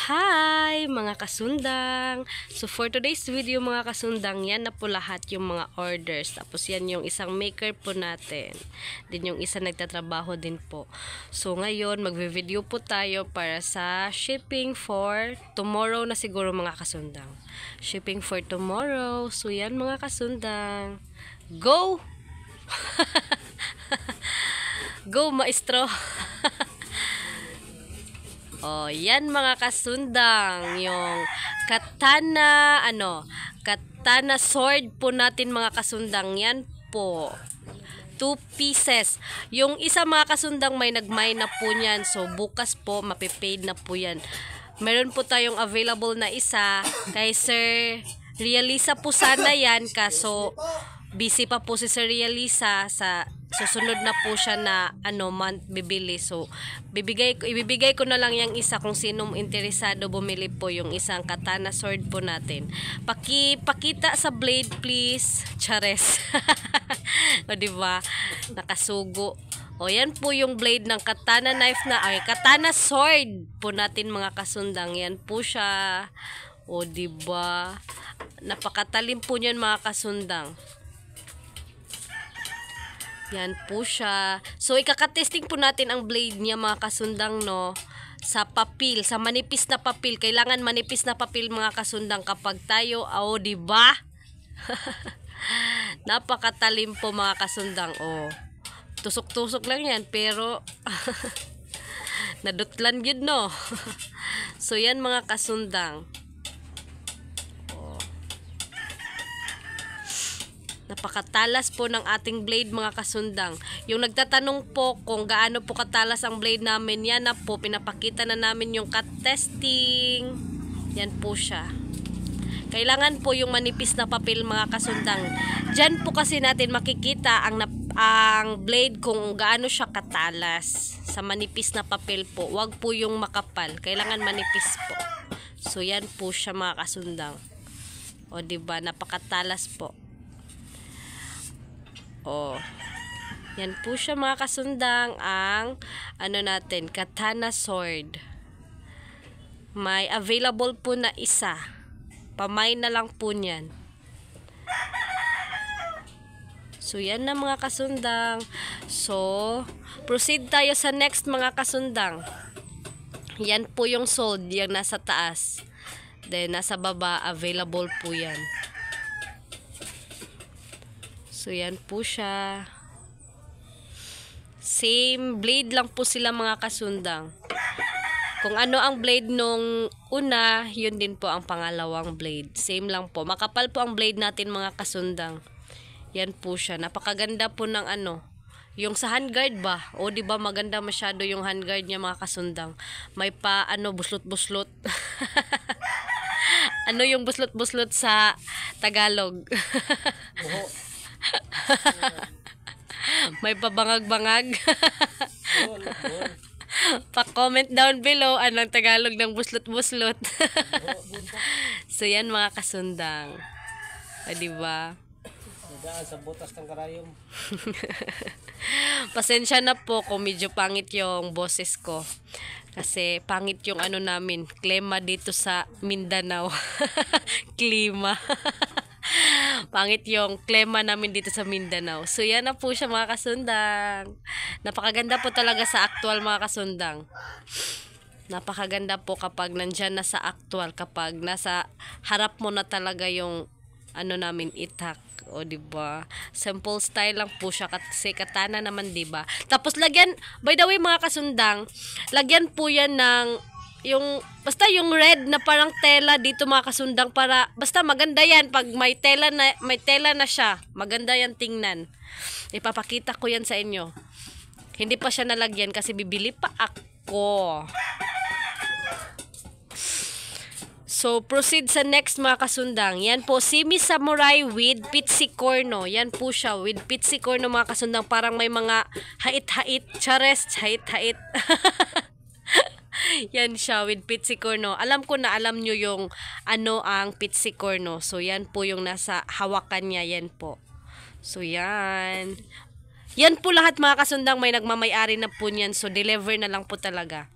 Hi mga kasundang! So for today's video mga kasundang, yan na po lahat yung mga orders. Tapos yan yung isang maker po natin. Din yung isa nagtatrabaho din po. So ngayon magve-video po tayo para sa shipping for tomorrow na siguro mga kasundang. Shipping for tomorrow. So yan mga kasundang. Go! Go maestro! Oh, yan mga kasundang, yung katana sword po natin mga kasundang, yan po. 2 pieces. Yung isa mga kasundang may nagmay na po niyan, so bukas po mapipaid na po yan. Meron po tayong available na isa kay Sir Realisa po sana yan, kaso busy pa po si Sir Realisa, sa susunod na po siya na month bibili. So ibibigay ko na lang yung isa kung sinong interesado bumili po yung isang katana sword po natin. Pakita sa blade please. Chares. O diba? Nakasugo. O yan po yung blade ng katana knife katana sword po natin mga kasundang. Yan po siya. O diba? Napakatalim po niyan mga kasundang. Yan po siya. So, ikakatesting po natin ang blade niya mga kasundang, no? Sa papel, sa manipis na papel. Kailangan manipis na papel mga kasundang kapag tayo, diba? Napakatalim po mga kasundang, Tusok-tusok lang yan, pero nadutlan yun, no? So, yan mga kasundang. Napakatalas po ng ating blade mga kasundang. Yung nagtatanong po kung gaano po katalas ang blade namin, yan na po, pinapakita na namin yung cut testing. Yan po siya. Kailangan po yung manipis na papel mga kasundang. Diyan po kasi natin makikita ang blade kung gaano siya katalas. Sa manipis na papel po, wag po yung makapal. Kailangan manipis po. So yan po siya mga kasundang. O diba, napakatalas po. Yan po siya mga kasundang, ang natin, katana sword. May available po na isa. Pamay na lang po niyan. So yan na mga kasundang. So proceed tayo sa next mga kasundang. Yan po yung sold, yung nasa taas. Then nasa baba available po yan. So yan po siya. Same blade lang po sila mga kasundang. Kung ano ang blade nung una, yun din po ang pangalawang blade. Same lang po. Makapal po ang blade natin mga kasundang. Yan po siya. Napakaganda po ng yung sa handguard ba? O di ba maganda masyado yung handguard niya mga kasundang. May pa buslot-buslot. Ano yung buslot-buslot sa Tagalog? May pabangag-bangag. Pa-comment down below anong Tagalog ng buslot-buslot. So yan mga kasundang. Diba? Sa butas ng karayom. Pasensya na po kung medyo pangit yung boses ko. Kasi pangit yung namin, klima dito sa Mindanao. Klima. Pangit yung klima namin dito sa Mindanao. So yan na po siya mga kasundang. Napakaganda po talaga sa actual mga kasundang. Napakaganda po kapag nandyan na sa actual, kapag nasa harap mo na talaga yung namin itak. O diba? Simple style lang po siya kasi katana naman, diba? Tapos lagyan, by the way mga kasundang, lagyan po yan ng basta yung red na parang tela dito mga kasundang, para basta maganda yan pag may tela na siya. Maganda yan tingnan. Ipapakita ko yan sa inyo. Hindi pa siya nalagyan kasi bibili pa ako. So, proceed sa next mga kasundang. Yan po, Simi Samurai with Pizzicorno. Yan po siya, with Pizzicorno mga kasundang. Parang may mga hait-hait. Chares, hait-hait. Yan siya, with Pizzicorno. Alam ko na alam nyo yung ang Pizzicorno. So, yan po yung nasa hawakan niya. Yan po. So, yan. Yan po lahat mga kasundang, may nagmamayari na po niyan. So, deliver na lang po talaga.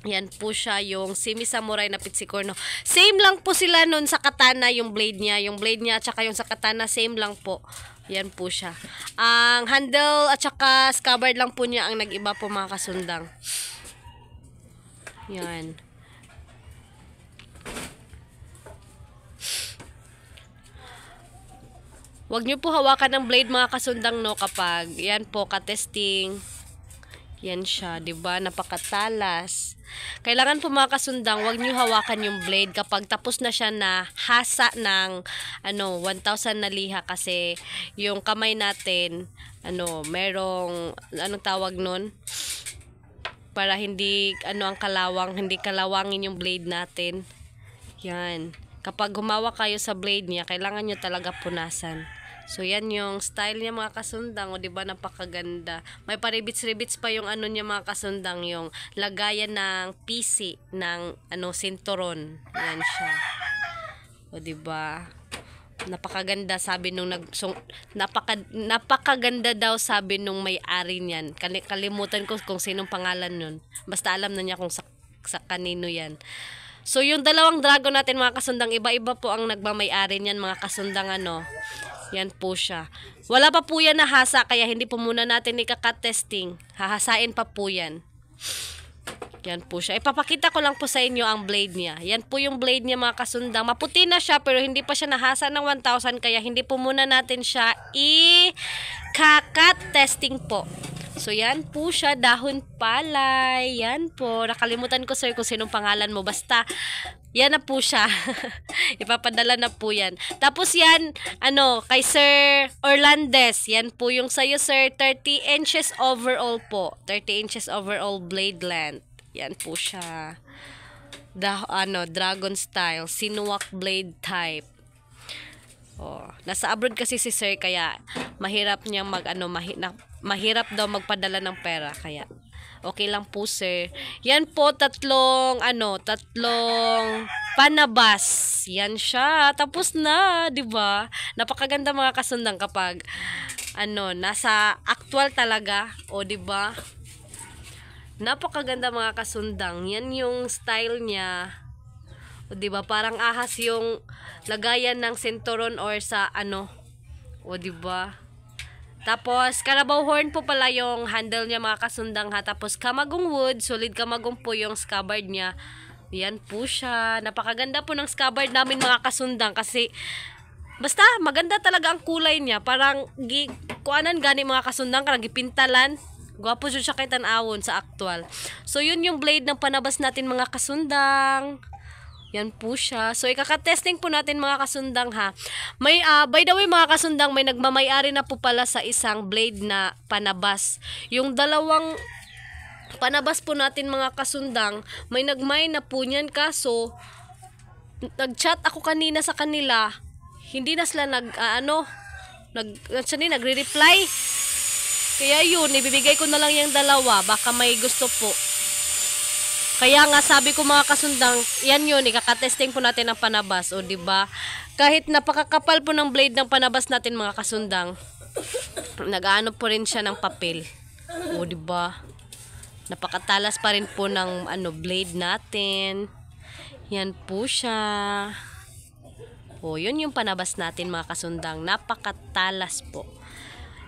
Yan po siya, yung Semi Samurai na Pizzicorno. Same lang po sila nun sa katana, yung blade niya. Yung blade niya at saka yung sa katana, same lang po. Yan po siya. Ang handle at saka scabbard lang po niya ang nag-iba po mga kasundang. Yan. Huwag niyo po hawakan ng blade mga kasundang no kapag yan po ka-testing. Yan siya, 'di ba? Napakatalas. Kailangan po mga kasundang, huwag niyo hawakan yung blade kapag tapos na siya na hasa ng 1,000 na liha kasi yung kamay natin merong anong tawag nun? Para hindi ang kalawang, hindi kalawangin yung blade natin. Yan. Kapag humawak kayo sa blade niya, kailangan nyo talaga punasan. So, yan yung style niya mga kasundang. O, diba, napakaganda. May paribits-ribits pa yung niya mga kasundang. Yung lagayan ng PC, ng sinturon. Yan siya. O, diba? Napakaganda sabi nung napakaganda daw sabi nung may-ari niyan. Kalimutan ko kung sinong pangalan nun. Basta alam na niya kung sa kanino yan. So, yung dalawang dragon natin mga kasundang, iba-iba po ang nagmamay-ari niyan mga kasundang Yan po siya. Wala pa po yan nahasa, kaya hindi po muna natin ika-cut-testing. Hahasain pa po yan. Yan po siya. Ipapakita ko lang po sa inyo ang blade niya. Yan po yung blade niya mga kasundang. Maputi na siya pero hindi pa siya nahasa ng 1,000, kaya hindi po muna natin siya ika-cut testing po. So, yan po siya, dahon palay. Yan po. Nakalimutan ko, sir, kung sinong pangalan mo. Basta, yan na po siya. Ipapadala na po yan. Tapos yan, kay Sir Orlandes. Yan po yung sa'yo, sir. 30 inches overall po. 30 inches overall blade length. Yan po siya. Dragon style. Sinuwak blade type. Oh, nasa abroad kasi si sir, kaya mahirap niyang mahirap daw magpadala ng pera, kaya okay lang po sir. Yan po tatlong panabas. Yan siya. Tapos na, 'di ba? Napakaganda mga kasundang kapag nasa actual talaga, o 'di ba? Napakaganda mga kasundang. Yan yung style niya. O, diba? Parang ahas yung lagayan ng senturon or sa O, diba? Tapos, Carabao horn po pala yung handle niya mga kasundang ha. Tapos, kamagong wood. Solid kamagong po yung scabbard niya. Yan po siya. Napakaganda po ng scabbard namin mga kasundang kasi basta maganda talaga ang kulay niya. Parang kuanan gani mga kasundang, karang gipintalan. Gwapo siya kay tan-awon sa actual. So, yun yung blade ng panabas natin mga kasundang. Yan po siya. So, ikaka-testing po natin mga kasundang ha. May, by the way mga kasundang, may nagmamay-ari na po pala sa isang blade na panabas. Yung dalawang panabas po natin mga kasundang, may nagmay na po niyan, kaso nag-chat ako kanina sa kanila. Hindi na sila nagre-reply. Kaya yun, ibibigay ko na lang yung dalawa. Baka may gusto po. Kaya nga sabi ko mga kasundang, yan yun, ikaka-testing po natin ang panabas, o diba? Kahit napakakapal po ng blade ng panabas natin mga kasundang, nag-aano po rin siya ng papel. O diba? Napakatalas pa rin po ng blade natin. Yan po siya. O, yun yung panabas natin mga kasundang. Napakatalas po.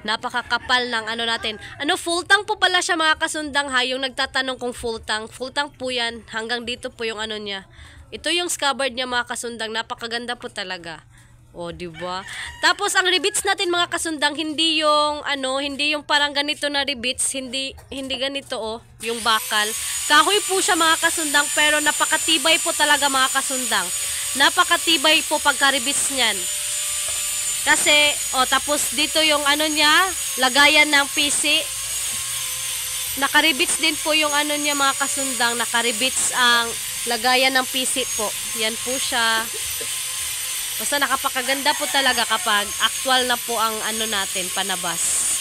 Napakakapal ng natin. Full tank po pala siya mga kasundang ha. Yung nagtatanong kung full tank. Full tank po yan. Hanggang dito po yung niya. Ito yung scabbard niya mga kasundang. Napakaganda po talaga. O, diba? Tapos, ang rivets natin mga kasundang, hindi yung parang ganito na rivets. Hindi ganito yung bakal. Kahoy po siya mga kasundang, pero napakatibay po talaga mga kasundang. Napakatibay po pagka-rivets niyan. Kasi, tapos dito yung niya, lagayan ng PC. Nakaribits din po yung niya mga kasundang. Nakaribits ang lagayan ng PC po. Yan po siya. Basta nakapakaganda po talaga kapag actual na po ang natin, panabas.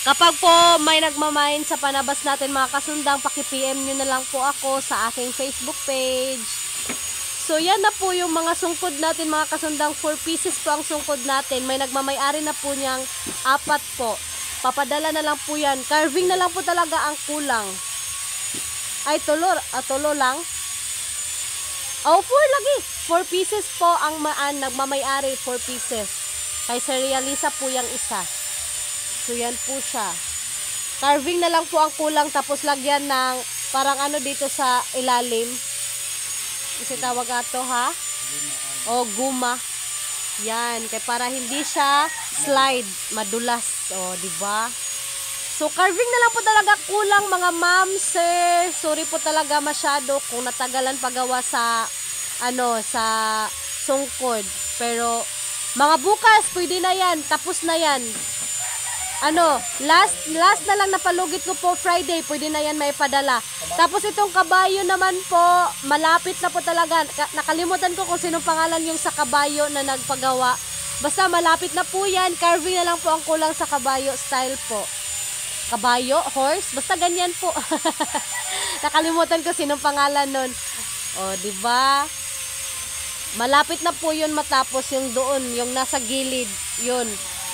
Kapag po may nagmamain sa panabas natin mga kasundang, paki-PM nyo na lang po ako sa aking Facebook page. So, yan na po yung mga sungkod natin mga kasundang. 4 pieces po ang sungkod natin. May nagmamay-ari na po niyang 4 po. Papadala na lang po yan. Carving na lang po talaga ang kulang. Ay, tulo lang. Oh, 4 lagi. 4 pieces po ang nagmamayari, 4 pieces. Kay Sir Realisa po yung isa. So, yan po siya. Carving na lang po ang kulang, tapos lagyan ng parang ano dito sa ilalim. Kasi tawag ato, ha? O, guma. Yan, kaya para hindi siya slide, madulas. O, diba? So, carving na lang po talaga kulang, mga ma'am, sir. Sorry po talaga masyado kung natagalan paggawa sa, sa sungkod. Pero, mga bukas, pwede na yan. Tapos na yan. Last na lang napalugit ko po Friday. Pwede na yan maipadala. Tapos itong kabayo naman po, malapit na po talaga. Nakalimutan ko kung sinong pangalan yung sa kabayo na nagpagawa. Basta malapit na po yan. Carving na lang po ang kulang sa kabayo style po. Kabayo, horse, basta ganyan po. Nakalimutan ko sinong pangalan nun. O, diba? Malapit na po yun matapos yung doon, yung nasa gilid, yun.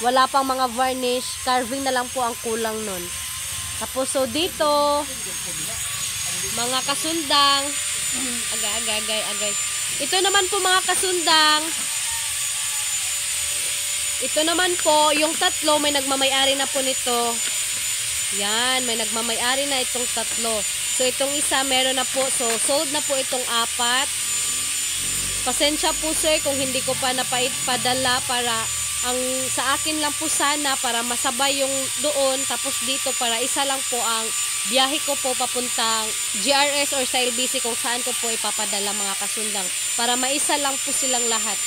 Wala pang mga varnish, carving na lang po ang kulang nun. Tapos, so dito, mga kasundang, agay. Ito naman po mga kasundang, ito naman po, yung tatlo, may nagmamayari na po nito. Yan, may nagmamayari na itong tatlo. So, itong isa, meron na po. So, sold na po itong 4. Pasensya po, sir, kung hindi ko pa padala para sa akin lang po sana para masabay yung doon. Tapos dito, para isa lang po ang biyahe ko po papuntang GRS or sa LBC kung saan ko po ipapadala mga kasundang. Para maisa lang po silang lahat.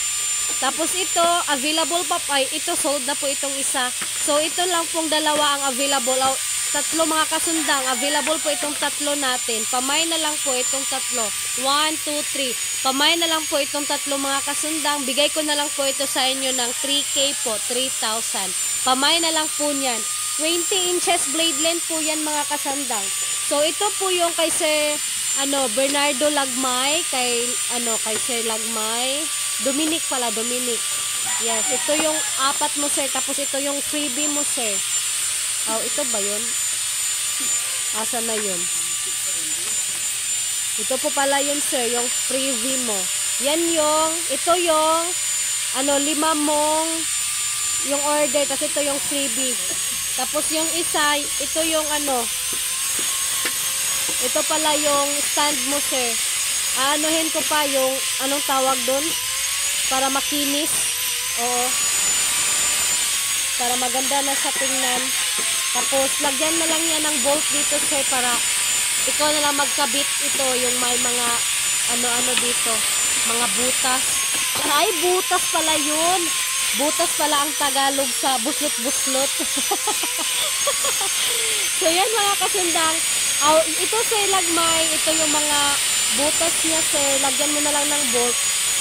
Tapos ito, available pa po. Ay, ito, sold na po itong isa. So, ito lang pong dalawa ang available. Tatlo mga kasundang, available po itong tatlo natin. Pamay na lang po itong tatlo. 1, 2, 3. Pamay na lang po itong tatlo mga kasundang. Bigay ko na lang po ito sa inyo ng 3K po, 3,000. Pamay na lang po niyan. 20 inches blade length po yan mga kasandang. So ito po yung kay Sir Bernardo Lagmay, kay Sir Lagmay. Dominic. Yes, ito yung 4 mo, sir. Tapos ito yung freebie mo, sir. Oh, ito ba yun? Asa na yun? Ito po pala yun, sir, yung freebie mo. Yan ito yung 5 mong yung order, kasi ito yung freebie. Tapos yung isa, ito yung ito pala yung stand mo, sir. Anuhin ko pa yung anong tawag doon para makinis. Oo. Para maganda na sa tingnan. Tapos, lagyan na lang yan ng bolt dito, sir, para ikaw na lang magkabit ito, yung may mga dito, mga butas. Ay, butas pala yun. Butas pala ang Tagalog sa buslot-buslot. So, yan mga kasundang. Ito, sir, Lagmay, ito yung mga butas niya, sir. Lagyan mo na lang ng bolt.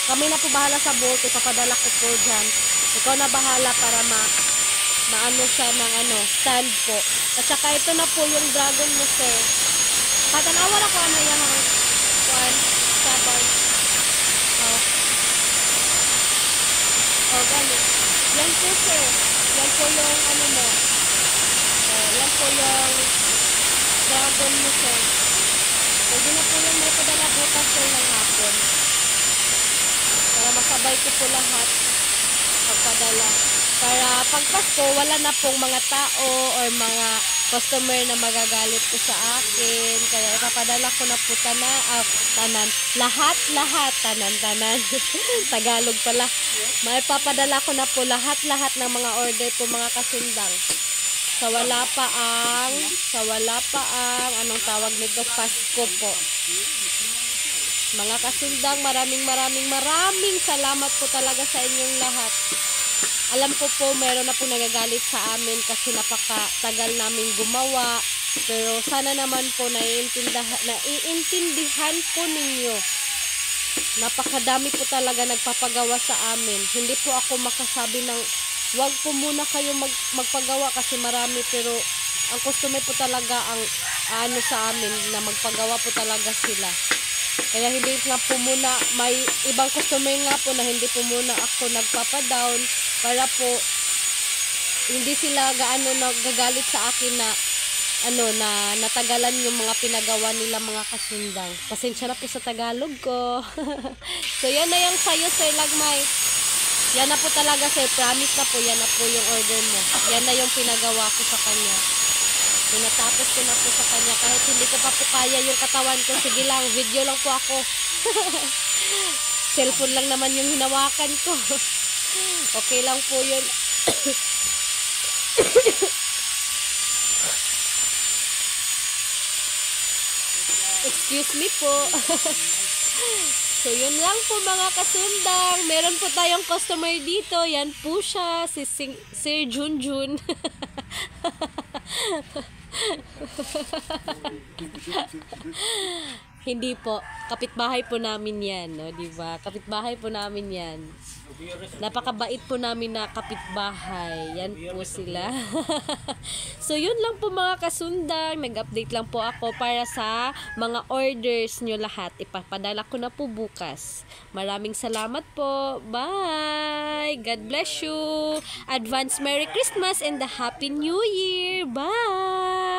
Kami na po bahala sa bolt. Ipapadala ko po dyan. Ikaw na bahala para maano siya ng stand po. At saka ito na po yung dragon mo, sir. Patanawa na ko yung sabag. Ganun. Yan po, sir. Yan po yung mo. Yan po yung dragon mo, sir. Pwede na po yung may padala bukas, sir, ng hapon. Para masabay ko po lahat pagpadala. Para pag Pasko, wala na pong mga tao or mga customer na magagalit po sa akin. Kaya ipapadala ko na po tanan. Lahat. Tanan. Tagalog pala. Maipapadala ko na po lahat ng mga order po mga kasundang. Sa wala pa ang anong tawag nito, Pasko po. Mga kasundang, maraming salamat po talaga sa inyong lahat. Alam ko po, meron na po nagagalit sa amin kasi napakatagal namin gumawa. Pero sana naman po naiintindihan po ninyo. Napakadami po talaga nagpapagawa sa amin. Hindi po ako makasabi ng wag po muna kayo magpagawa kasi marami, pero ang customer po talaga ang sa amin na magpagawa po talaga sila. Kaya hindi na po muna, may ibang customer nga po na hindi po muna ako nagpapadown para po hindi sila gaano nagagalit sa akin na na natagalan yung mga pinagawa nila mga kasundang. Pasensya na po sa Tagalog ko. So yan na yung sayo, Sir Lagmay. Yan na po talaga, sir. Promise na po, yan na po yung order mo. Yan na yung pinagawa ko sa kanya. Pinatapos ko na po sa kanya. Kahit hindi ko pa po kaya yung katawan ko, sige lang, video lang po ako. Cellphone lang naman yung hinawakan ko. Okay lang po yun. Excuse me po. So, yun lang po mga kasundang. Meron po tayong customer dito. Yan po siya, si Sir Junjun. Hindi po. Kapitbahay po namin yan. No? Diba? Kapitbahay po namin yan. Napakabait po namin na kapitbahay. Yan po sila. So, yun lang po mga kasundang. Nag-update lang po ako para sa mga orders nyo lahat. Ipapadala ko na po bukas. Maraming salamat po. Bye! God bless you. Advance Merry Christmas and a Happy New Year. Bye!